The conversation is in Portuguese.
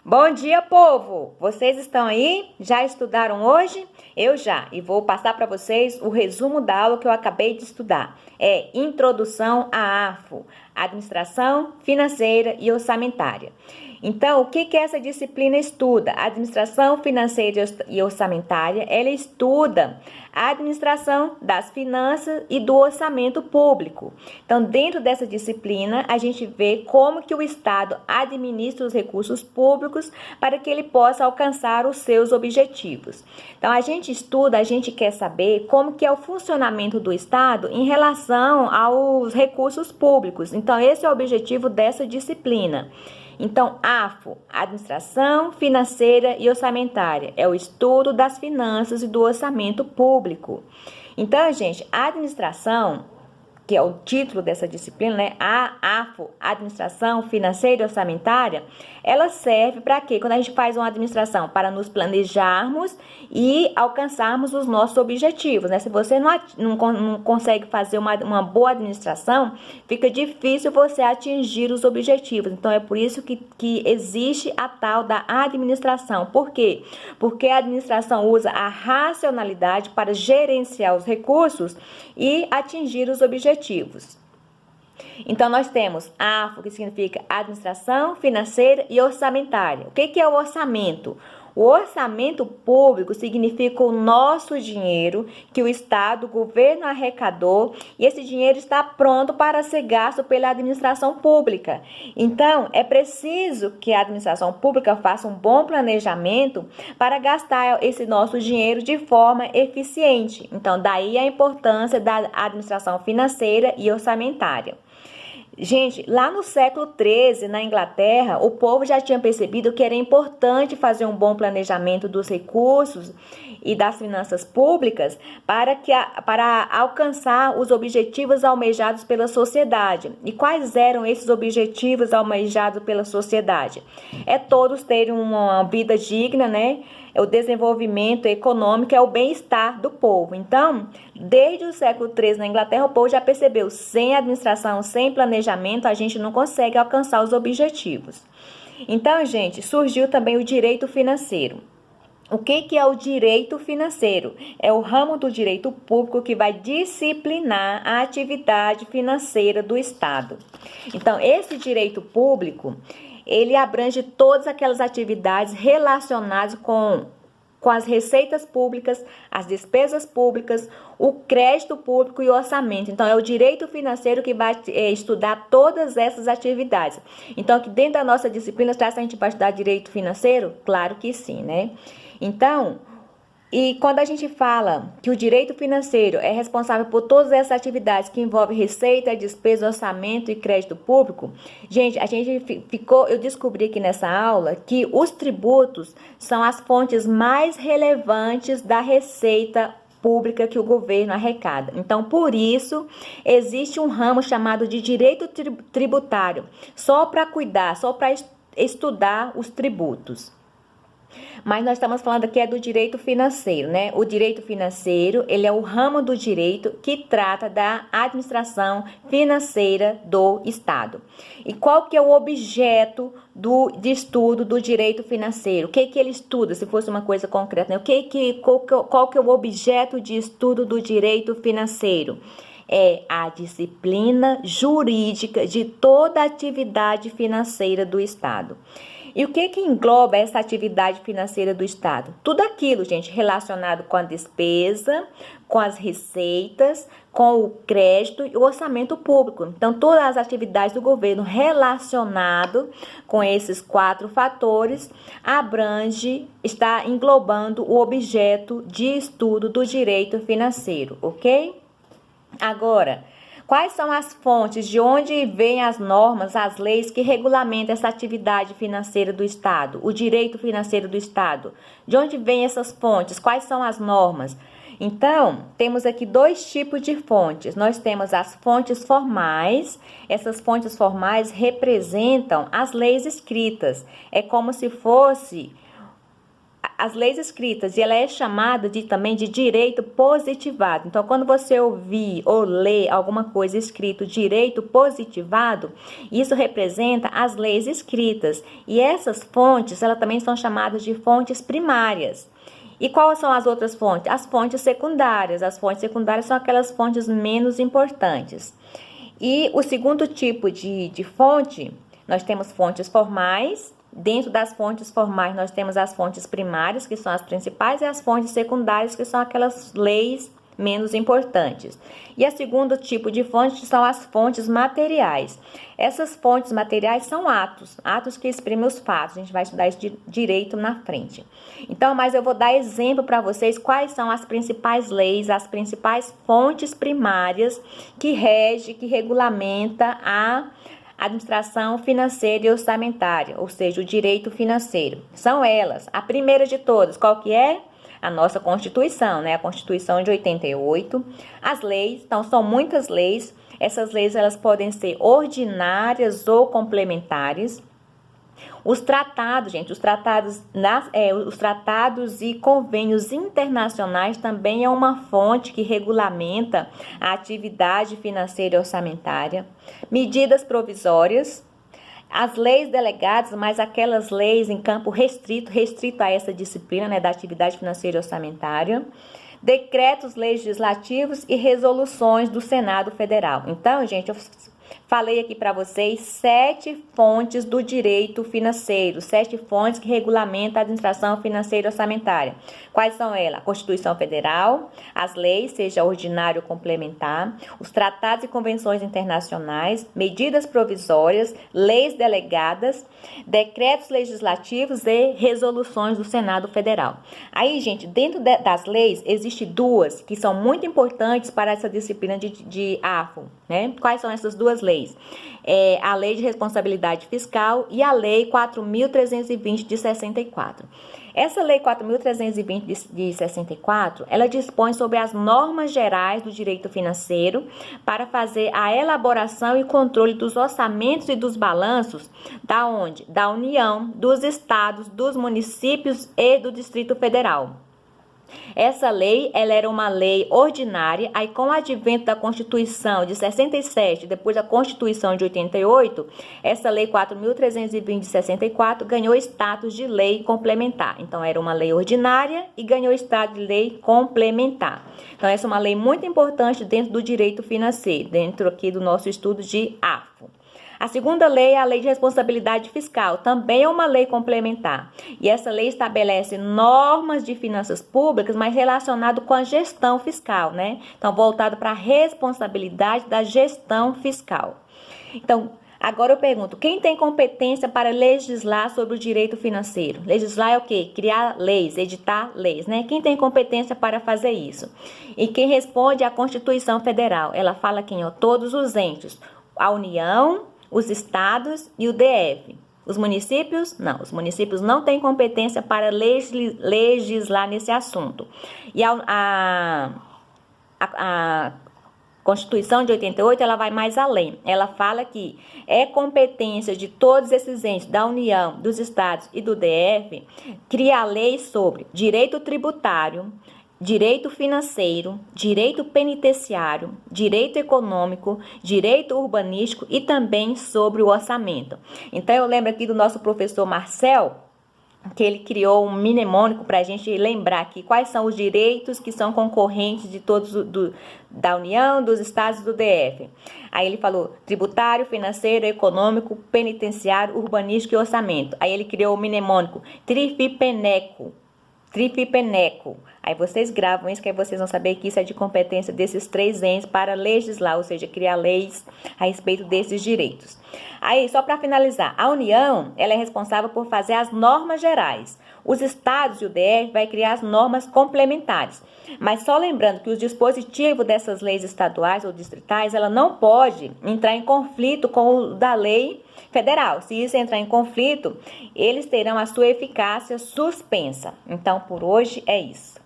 Bom dia, povo! Vocês estão aí? Já estudaram hoje? Eu já, e vou passar para vocês o resumo da aula que eu acabei de estudar. É Introdução à AFO, Administração Financeira e Orçamentária. Então, o que essa disciplina estuda? A administração financeira e orçamentária, ela estuda a administração das finanças e do orçamento público. Então, dentro dessa disciplina, a gente vê como que o Estado administra os recursos públicos para que ele possa alcançar os seus objetivos. Então, a gente estuda, a gente quer saber como que é o funcionamento do Estado em relação aos recursos públicos. Então, esse é o objetivo dessa disciplina. Então, AFO, Administração Financeira e Orçamentária, é o estudo das finanças e do orçamento público. Então, gente, a administração, que é o título dessa disciplina, né? A AFO, Administração Financeira e Orçamentária, ela serve para quê? Quando a gente faz uma administração, para nos planejarmos e alcançarmos os nossos objetivos, né? Se você não consegue fazer uma boa administração, fica difícil você atingir os objetivos. Então, é por isso que existe a tal da administração. Por quê? Porque a administração usa a racionalidade para gerenciar os recursos e atingir os objetivos. Então, nós temos AFO, que significa Administração Financeira e Orçamentária. O que é o orçamento? O orçamento público significa o nosso dinheiro que o Estado, o governo arrecadou, e esse dinheiro está pronto para ser gasto pela administração pública. Então, é preciso que a administração pública faça um bom planejamento para gastar esse nosso dinheiro de forma eficiente. Então, daí a importância da administração financeira e orçamentária. Gente, lá no século XIII, na Inglaterra, o povo já tinha percebido que era importante fazer um bom planejamento dos recursos e das finanças públicas para alcançar os objetivos almejados pela sociedade. E quais eram esses objetivos almejados pela sociedade? É todos terem uma vida digna, né? O desenvolvimento econômico, é o bem-estar do povo. Então, desde o século XIII na Inglaterra, o povo já percebeu, sem administração, sem planejamento, a gente não consegue alcançar os objetivos. Então, gente, surgiu também o direito financeiro. O que é o direito financeiro? É o ramo do direito público que vai disciplinar a atividade financeira do Estado. Então, esse direito público, ele abrange todas aquelas atividades relacionadas com as receitas públicas, as despesas públicas, o crédito público e o orçamento. Então, é o direito financeiro que vai estudar todas essas atividades. Então, aqui dentro da nossa disciplina, será que a gente vai estudar direito financeiro? Claro que sim, né? Então, e quando a gente fala que o direito financeiro é responsável por todas essas atividades que envolvem receita, despesa, orçamento e crédito público, gente, eu descobri aqui nessa aula que os tributos são as fontes mais relevantes da receita pública que o governo arrecada. Então, por isso, existe um ramo chamado de direito tributário, só para cuidar, só para estudar os tributos. Mas nós estamos falando aqui do direito financeiro, né? O direito financeiro, ele é o ramo do direito que trata da administração financeira do Estado. E qual que é o objeto de estudo do direito financeiro? O que ele estuda, se fosse uma coisa concreta, né? Qual que é o objeto de estudo do direito financeiro? É a disciplina jurídica de toda a atividade financeira do Estado. E o que engloba essa atividade financeira do Estado? Tudo aquilo, gente, relacionado com a despesa, com as receitas, com o crédito e o orçamento público. Então, todas as atividades do governo relacionado com esses 4 fatores está englobando o objeto de estudo do direito financeiro, ok? Agora, quais são as fontes, de onde vêm as normas, as leis que regulamentam essa atividade financeira do Estado, o direito financeiro do Estado? De onde vêm essas fontes? Quais são as normas? Então, temos aqui 2 tipos de fontes. Nós temos as fontes formais. Essas fontes formais representam as leis escritas. É como se fosse as leis escritas, e ela é chamada também de direito positivado. Então, quando você ouvir ou ler alguma coisa escrito direito positivado, isso representa as leis escritas. E essas fontes, elas também são chamadas de fontes primárias. E quais são as outras fontes? As fontes secundárias. As fontes secundárias são aquelas fontes menos importantes. E o segundo tipo de fonte, nós temos fontes formais. Dentro das fontes formais, nós temos as fontes primárias, que são as principais, e as fontes secundárias, que são aquelas leis menos importantes. E o segundo tipo de fonte são as fontes materiais. Essas fontes materiais são atos que exprimem os fatos. A gente vai estudar isso direito na frente. Então, mas eu vou dar exemplo para vocês quais são as principais leis, as principais fontes primárias que regulamenta a administração financeira e orçamentária, ou seja, o direito financeiro. São elas. A primeira de todas, qual que é? A nossa Constituição, né? A Constituição de 88. As leis, então são muitas leis. Essas leis, elas podem ser ordinárias ou complementares. Os tratados, gente, os tratados e convênios internacionais também é uma fonte que regulamenta a atividade financeira e orçamentária. Medidas provisórias, as leis delegadas, mas aquelas leis em campo restrito a essa disciplina, né, da atividade financeira e orçamentária. Decretos legislativos e resoluções do Senado Federal. Então, gente, eu falei aqui para vocês 7 fontes do direito financeiro, 7 fontes que regulamentam a administração financeira e orçamentária. Quais são elas? A Constituição Federal, as leis, seja ordinário ou complementar, os tratados e convenções internacionais, medidas provisórias, leis delegadas, decretos legislativos e resoluções do Senado Federal. Aí, gente, dentro das leis, existem 2 que são muito importantes para essa disciplina de AFO, né? Quais são essas 2 leis? A Lei de Responsabilidade Fiscal e a Lei 4.320 de 64. Essa Lei 4.320 de 64, ela dispõe sobre as normas gerais do direito financeiro para fazer a elaboração e controle dos orçamentos e dos balanços da onde? Da União, dos estados, dos municípios e do Distrito Federal. Essa lei, ela era uma lei ordinária, aí com o advento da Constituição de 67, depois da Constituição de 88, essa lei 4.320 de 64 ganhou status de lei complementar. Então, era uma lei ordinária e ganhou status de lei complementar. Então, essa é uma lei muito importante dentro do direito financeiro, dentro aqui do nosso estudo de AFO. A segunda lei é a Lei de Responsabilidade Fiscal, também é uma lei complementar. E essa lei estabelece normas de finanças públicas, mas relacionado com a gestão fiscal, né? Então, voltado para a responsabilidade da gestão fiscal. Então, agora eu pergunto, quem tem competência para legislar sobre o direito financeiro? Legislar é o quê? Criar leis, editar leis, né? Quem tem competência para fazer isso? E quem responde é a Constituição Federal. Ela fala quem? Todos os entes. A União, os estados e o DF. Os municípios? Não. Os municípios não têm competência para legislar nesse assunto. E a Constituição de 88, ela vai mais além. Ela fala que é competência de todos esses entes, da União, dos estados e do DF, criar leis sobre direito tributário, direito financeiro, direito penitenciário, direito econômico, direito urbanístico e também sobre o orçamento. Então, eu lembro aqui do nosso professor Marcel, que ele criou um mnemônico para a gente lembrar aqui quais são os direitos que são concorrentes de todos da União, dos estados e do DF. Aí ele falou tributário, financeiro, econômico, penitenciário, urbanístico e orçamento. Aí ele criou o mnemônico Trifipeneco. Aí vocês gravam isso, que aí vocês vão saber que isso é de competência desses 3 entes para legislar, ou seja, criar leis a respeito desses direitos. Aí, só para finalizar, a União, ela é responsável por fazer as normas gerais. Os estados e o DF vai criar as normas complementares. Mas só lembrando que o dispositivo dessas leis estaduais ou distritais, ela não pode entrar em conflito com o da lei federal. Se isso entrar em conflito, eles terão a sua eficácia suspensa. Então, por hoje é isso.